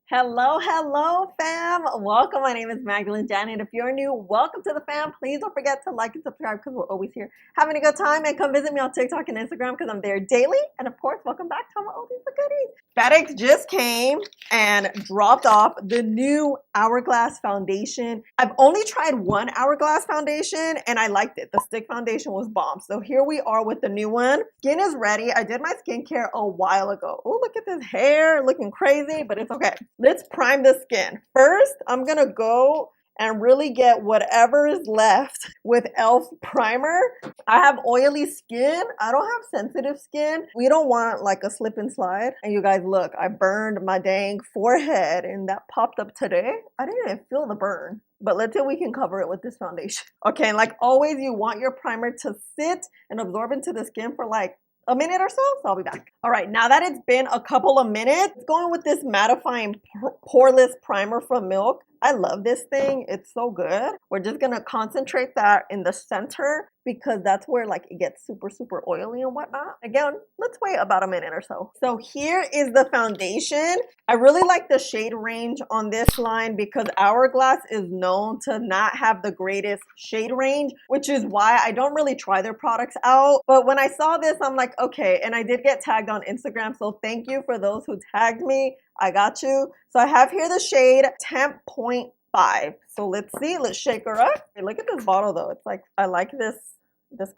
Hello, hello, fam. Welcome. My name is Magdalene If you're new, welcome to the fam. Please don't forget to like and subscribe because we're always here having a good time. And come visit me on TikTok and Instagram because I'm there daily. And of course, welcome back to my oldies but goodies. FedEx just came and dropped off the new Hourglass foundation. I've only tried one Hourglass foundation and I liked it. The stick foundation was bomb. So here we are with the new one. Skin is ready. I did my skincare a while ago. Oh, look at this hair looking crazy, but it's okay. Let's prime the skin. First, I'm gonna go and really get whatever is left with e.l.f. primer. I have oily skin. I don't have sensitive skin. We don't want like a slip and slide. And you guys look, I burned my dang forehead and that popped up today. I didn't even feel the burn. But let's see if we can cover it with this foundation. Okay, and like always, you want your primer to sit and absorb into the skin for like a minute or so I'll be back. All right, now that it's been a couple of minutes, going with this mattifying poreless primer from Milk. I love this thing. It's so good. We're just gonna concentrate that in the center because that's where like it gets super oily and whatnot. Again, let's wait about a minute or so. So here is the foundation. I really like the shade range on this line because Hourglass is known to not have the greatest shade range, which is why I don't really try their products out. But when I saw this, I'm like, okay, and I did get tagged on Instagram, so thank you for those who tagged me. I got you. So I have here the shade 10.5. So let's see, let's shake her up. Hey, look at this bottle though. It's like, I like this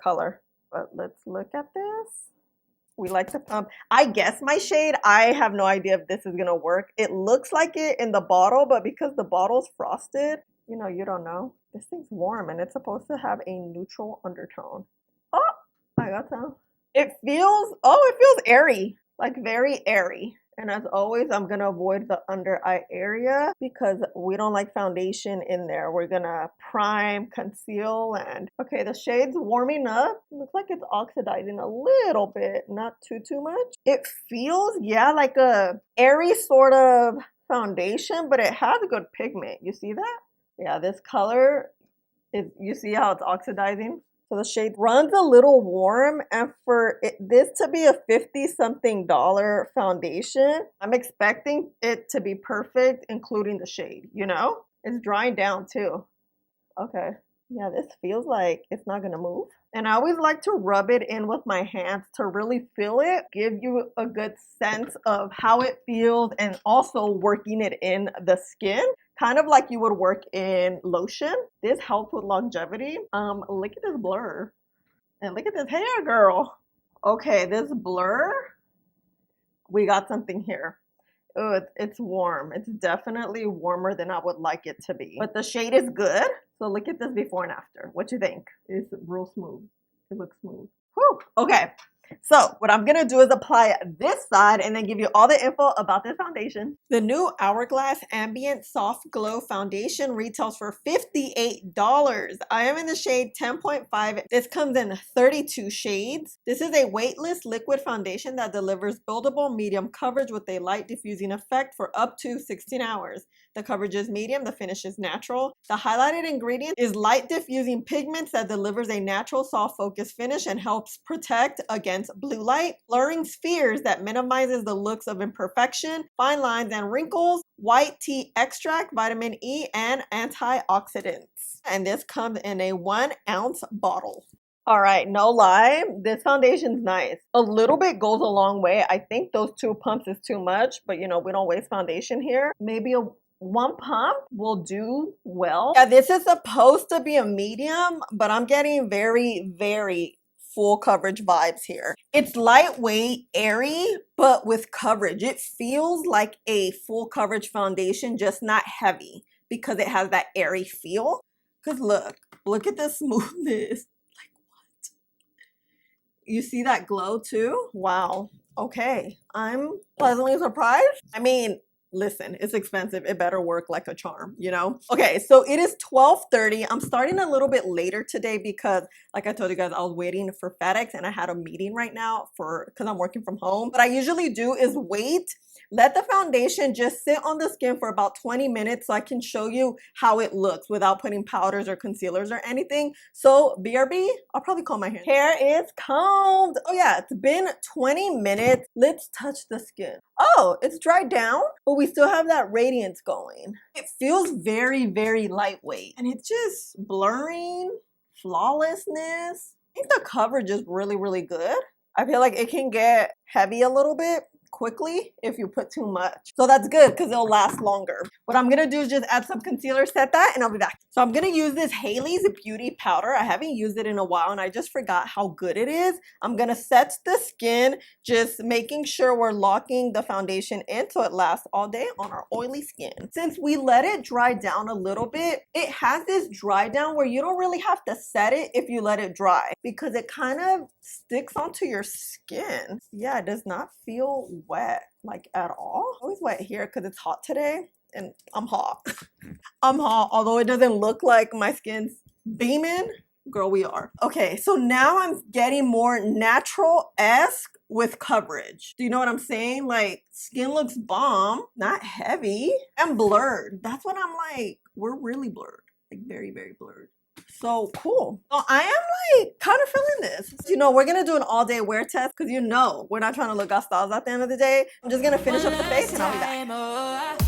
color, but let's look at this. We like to pump. I guess my shade, I have no idea if this is gonna work. It looks like it in the bottle, but because the bottle's frosted, you know, you don't know. This thing's warm and it's supposed to have a neutral undertone. Oh, I got some. It feels airy, like very airy. And as always, I'm gonna avoid the under eye area because we don't like foundation in there. We're gonna prime, conceal, and okay, the shade's warming up. Looks like it's oxidizing a little bit, not too much. It feels, yeah, like a airy sort of foundation, but it has a good pigment. You see that? Yeah, this color is, you see how it's oxidizing? So the shade runs a little warm, and for this to be a $50-something foundation, I'm expecting it to be perfect, including the shade, you know? It's drying down too. Okay, yeah, this feels like it's not gonna move. And I always like to rub it in with my hands to really feel it, give you a good sense of how it feels, and also working it in the skin. Kind of like you would work in lotion. This helps with longevity. Look at this blur. And look at this hair, girl. Okay, this blur, we got something here. Oh, it's warm. It's definitely warmer than I would like it to be. But the shade is good. So look at this before and after. What you think? It's real smooth. It looks smooth. Whew. Okay. So what I'm gonna do is apply this side and then give you all the info about this foundation. The new Hourglass Ambient Soft Glow Foundation retails for $58. I am in the shade 10.5. This comes in 32 shades. This is a weightless liquid foundation that delivers buildable medium coverage with a light diffusing effect for up to 16 hours. The coverage is medium, the finish is natural. The highlighted ingredient is light diffusing pigments that delivers a natural soft focus finish and helps protect against blue light, blurring spheres that minimizes the looks of imperfection, fine lines and wrinkles, white tea extract, vitamin E, and antioxidants. And this comes in a 1-ounce bottle. All right, no lie, this foundation's nice. A little bit goes a long way. I think those 2 pumps is too much, but you know, we don't waste foundation here. Maybe one pump will do well. Yeah, this is supposed to be a medium, but I'm getting very full coverage vibes here. It's lightweight, airy, but with coverage. It feels like a full coverage foundation, just not heavy because it has that airy feel. Because look at the smoothness. Like what? You see that glow too? Wow. Okay, I'm pleasantly surprised. I mean, listen, it's expensive. It better work like a charm, you know? Okay, so it is 12:30. I'm starting a little bit later today because, like I told you guys, I was waiting for FedEx and I had a meeting right now because I'm working from home. What I usually do is wait, let the foundation just sit on the skin for about 20 minutes so I can show you how it looks without putting powders or concealers or anything. So BRB, I'll probably comb my hair. Hair is combed. Oh yeah, it's been 20 minutes. Let's touch the skin. Oh, it's dried down, but we still have that radiance going. It feels very, very lightweight, and it's just blurring, flawlessness. I think the coverage is really, really good. I feel like it can get heavy a little bit quickly if you put too much. So that's good because it'll last longer. What I'm gonna do is just add some concealer, set that, and I'll be back. So I'm gonna use this Haley's Beauty Powder. I haven't used it in a while and I just forgot how good it is. I'm gonna set the skin, just making sure we're locking the foundation in so it lasts all day on our oily skin. Since we let it dry down a little bit, it has this dry down where you don't really have to set it if you let it dry because it kind of sticks onto your skin. Yeah, it does not feel wet like at all. Always wet here because it's hot today and I'm hot. I'm hot, although it doesn't look like my skin's beaming. Girl, we are. Okay, so now I'm getting more natural-esque with coverage. Do you know what I'm saying? Like, skin looks bomb, not heavy, and blurred. That's what I'm like, we're really blurred. Like, very, very blurred. So cool. So I am like kind of feeling this. You know, we're gonna do an all-day wear test because you know we're not trying to look our styles at the end of the day. I'm just gonna finish up the face and I'll be back.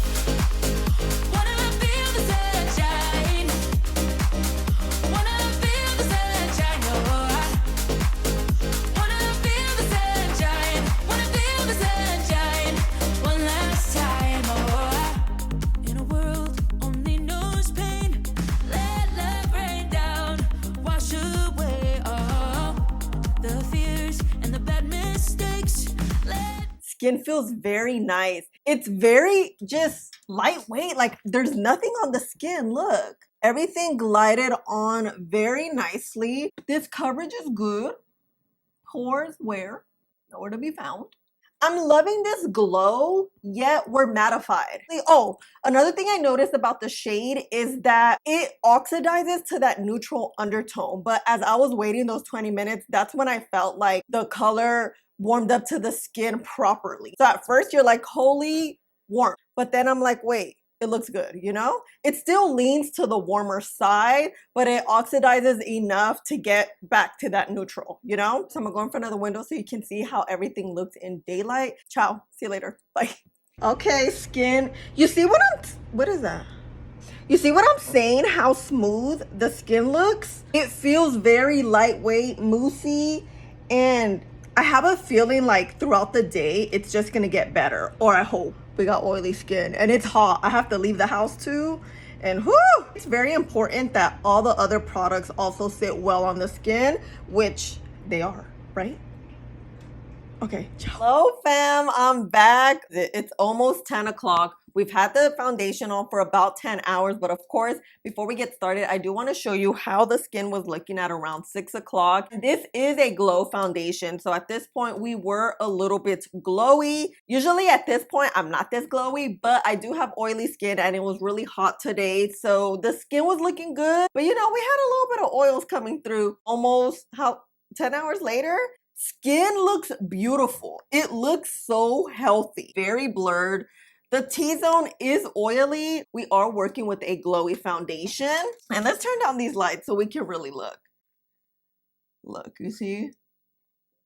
Skin feels very nice. It's very just lightweight. Like there's nothing on the skin. Look, everything glided on very nicely. This coverage is good. Pores where? Nowhere to be found. I'm loving this glow, yet we're mattified. Oh, another thing I noticed about the shade is that it oxidizes to that neutral undertone. But as I was waiting those 20 minutes, that's when I felt like the color warmed up to the skin properly. So at first you're like, holy warm. But then I'm like, wait, it looks good, you know? It still leans to the warmer side, but it oxidizes enough to get back to that neutral, you know? So I'm gonna go in front of the window so you can see how everything looks in daylight. Ciao, see you later, bye. Okay, skin, you see what is that? You see what I'm saying? How smooth the skin looks? It feels very lightweight, moussey, and I have a feeling like throughout the day, it's just gonna get better, or I hope. We got oily skin and it's hot. I have to leave the house too. And whoo, it's very important that all the other products also sit well on the skin, which they are, right? Okay. Hello fam, I'm back. It's almost 10 o'clock. We've had the foundation on for about 10 hours, but of course, before we get started, I do want to show you how the skin was looking at around 6 o'clock. This is a glow foundation, so at this point, we were a little bit glowy. Usually at this point, I'm not this glowy, but I do have oily skin and it was really hot today, so the skin was looking good. But you know, we had a little bit of oils coming through almost 10 hours later. Skin looks beautiful. It looks so healthy, very blurred. The T-zone is oily. We are working with a glowy foundation. And let's turn down these lights so we can really look. Look, you see?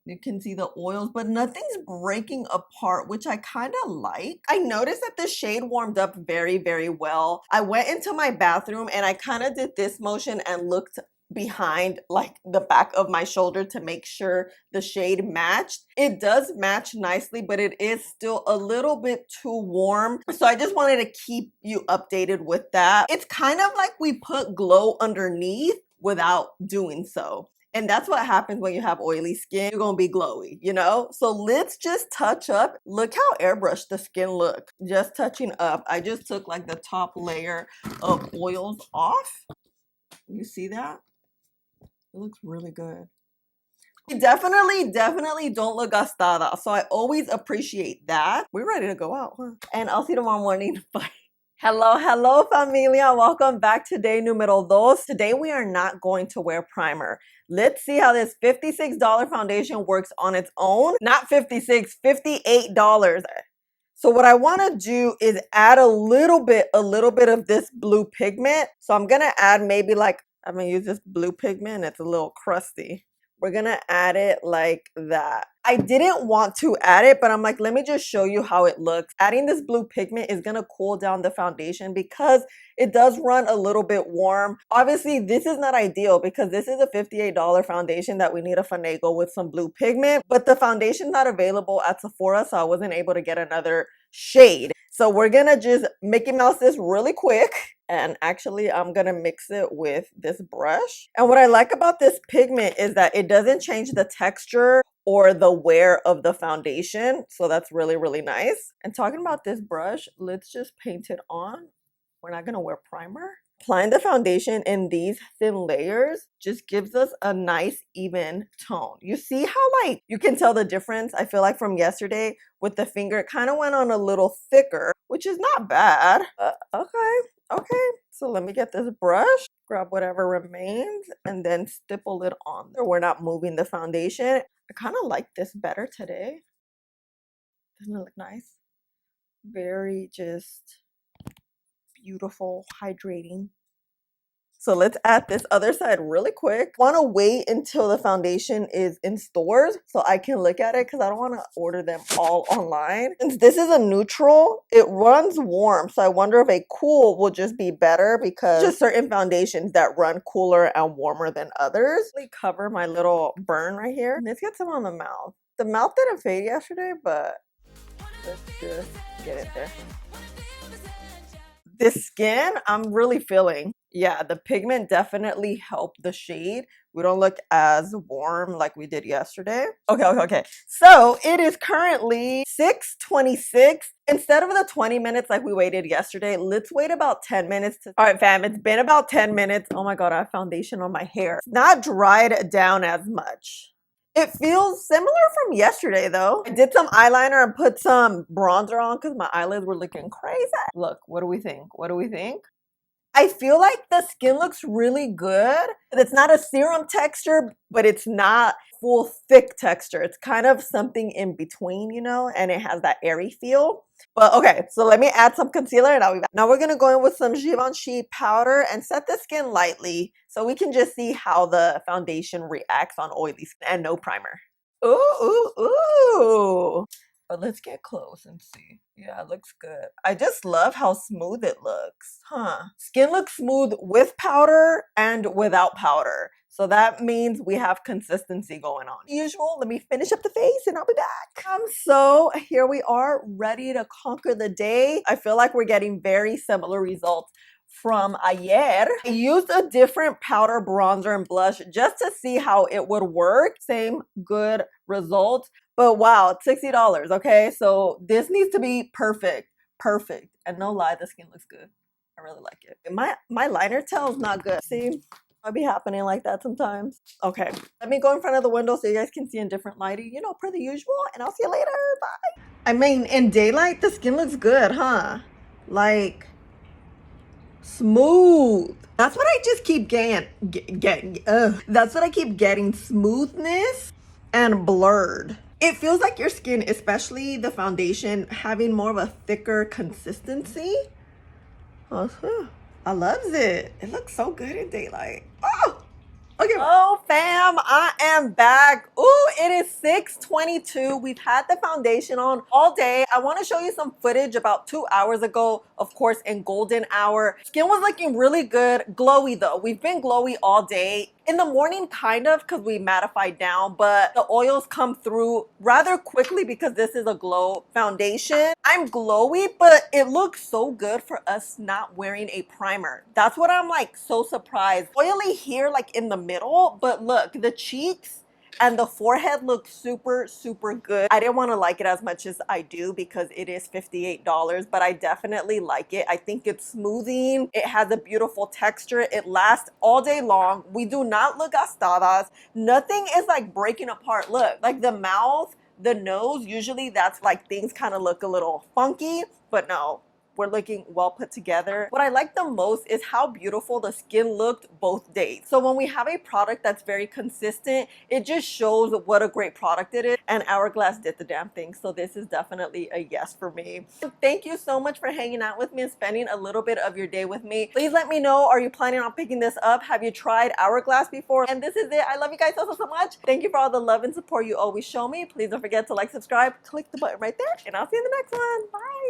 You can see the oils, but nothing's breaking apart, which I kind of like. I noticed that the shade warmed up very, very well. I went into my bathroom and I kind of did this motion and looked behind like the back of my shoulder to make sure the shade matched. It does match nicely, but it is still a little bit too warm. So I just wanted to keep you updated with that. It's kind of like we put glow underneath without doing so. And that's what happens when you have oily skin. You're gonna be glowy, you know? So let's just touch up. Look how airbrushed the skin looks. Just touching up. I just took like the top layer of oils off. You see that? It looks really good. We definitely don't look gastada. So I always appreciate that. We're ready to go out, huh? And I'll see you tomorrow morning. Bye. Hello, familia. Welcome back to day numero dos. Today we are not going to wear primer. Let's see how this $56 foundation works on its own. Not $56, $58. So what I want to do is add a little bit of this blue pigment. So I'm going to add maybe like, I'm going to use this blue pigment. It's a little crusty. we're gonna add it like that. I didn't want to add it, but I'm like, let me just show you how it looks. Adding this blue pigment is gonna cool down the foundation because it does run a little bit warm. Obviously, this is not ideal because this is a $58 foundation that we need to finagle with some blue pigment, but the foundation's not available at Sephora, so I wasn't able to get another shade. So we're gonna just Mickey Mouse this really quick. And actually, I'm gonna mix it with this brush. And what I like about this pigment is that it doesn't change the texture or the wear of the foundation. So that's really, really nice. And talking about this brush, let's just paint it on. We're not gonna wear primer. Applying the foundation in these thin layers just gives us a nice even tone. You see how like you can tell the difference? I feel like from yesterday with the finger, it kind of went on a little thicker, which is not bad. Okay. So let me get this brush, grab whatever remains, and then stipple it on there. We're not moving the foundation. I kind of like this better today. Doesn't it look nice? Very just beautiful, hydrating. So let's add this other side really quick. Want to wait until the foundation is in stores so I can look at it because I don't want to order them all online. Since this is a neutral, it runs warm. So I wonder if a cool will just be better because just certain foundations that run cooler and warmer than others. Really cover my little burn right here. Let's get some on the mouth. The mouth didn't fade yesterday, but let's just get it there. This skin, I'm really feeling. Yeah, the pigment definitely helped the shade. We don't look as warm like we did yesterday. Okay. So it is currently 6:26. Instead of the 20 minutes like we waited yesterday, let's wait about 10 minutes. All right, fam, it's been about 10 minutes. Oh my God, I have foundation on my hair. It's not dried down as much. It feels similar from yesterday though. I did some eyeliner and put some bronzer on because my eyelids were looking crazy. Look, what do we think? I feel like the skin looks really good. It's not a serum texture, but it's not full thick texture. It's kind of something in between, you know, and it has that airy feel. But okay, so let me add some concealer and I'll be back. Now we're gonna go in with some Givenchy powder and set the skin lightly so we can just see how the foundation reacts on oily skin and no primer. Ooh. But let's get close and see. Yeah, it looks good. I just love how smooth it looks, huh? Skin looks smooth with powder and without powder. So that means we have consistency going on. Usual, let me finish up the face and I'll be back. So here we are, ready to conquer the day. I feel like we're getting very similar results from ayer. I used a different powder, bronzer, and blush just to see how it would work. Same good results. But wow, it's $60, okay? So this needs to be perfect. And no lie, the skin looks good. I really like it. My liner tail's not good. See, might be happening like that sometimes. Okay, let me go in front of the window so you guys can see in different lighting, you know, per the usual, and I'll see you later. Bye. I mean, in daylight, the skin looks good, huh? Like, smooth. That's what I just keep getting. That's what I keep getting, smoothness and blurred. It feels like your skin, especially the foundation, having more of a thicker consistency. I loves it. It looks so good in daylight. Okay. Oh, fam, I am back. Ooh, it is 6:22. We've had the foundation on all day. I want to show you some footage about 2 hours ago, of course, in golden hour. Skin was looking really good. Glowy though. We've been glowy all day. In the morning, kind of, because we mattified down, but the oils come through rather quickly because this is a glow foundation. I'm glowy, but it looks so good for us not wearing a primer. That's what I'm like so surprised. Oily here, like in the middle, but look, the cheeks and the forehead look super good. I didn't want to like it as much as I do because it is $58, but I definitely like it. I think it's smoothing. It has a beautiful texture. It lasts all day long. We do not look gastadas. Nothing is like breaking apart. Look, like the mouth, the nose, usually that's like things kind of look a little funky, but no. were looking well put together. What I like the most is how beautiful the skin looked both days. So when we have a product that's very consistent, it just shows what a great product it is, and Hourglass did the damn thing. So this is definitely a yes for me. Thank you so much for hanging out with me and spending a little bit of your day with me. Please let me know, are you planning on picking this up? Have you tried Hourglass before? And this is it. I love you guys so much. Thank you for all the love and support you always show me. Please don't forget to like, subscribe, click the button right there, and I'll see you in the next one. Bye.